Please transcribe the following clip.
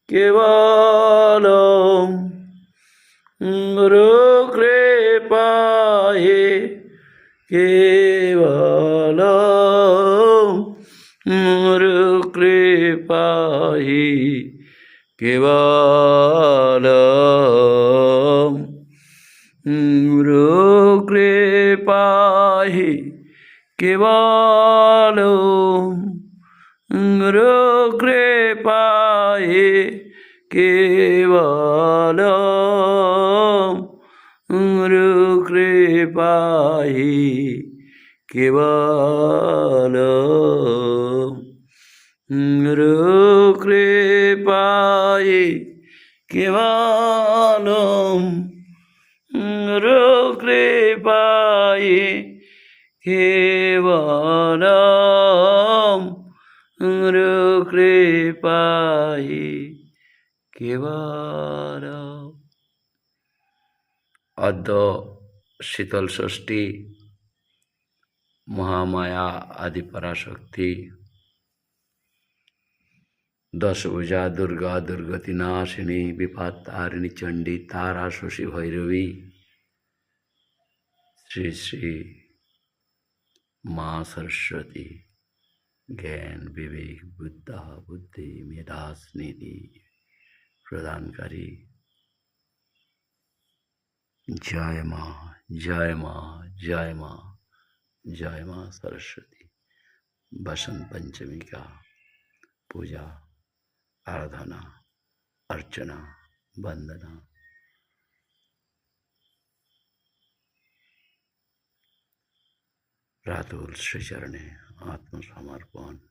केवलं गुरुकृपायै केवलं गुरुकृपायै केवलं गुरुकृपायै केवलं गुरुकृपायै केवलं गुरुकृपायै केवलं गुरुकृपायै केवलं गुरुकृपायै केवलं गुरुकृपायै केवलं। অদ্য শীতল ষষ্ঠী, মহামায়া আদি পরাশক্তি, দশভুজা দুর্গা দুর্গতি নাশিনী বিপদ তারিণী চণ্ডী তারা শশী ভৈরবী শ্রী শ্রী মা সরস্বতী জ্ঞান বিবেক বুদ্ধা বুদ্ধি মেধা স্মৃতি প্রদানকারী। জয় মা জয় মা जय माँ जय माँ सरस्वती। बसंत पंचमी का पूजा आराधना अर्चना वंदना रातुल श्री चरणे आत्मसमर्पण।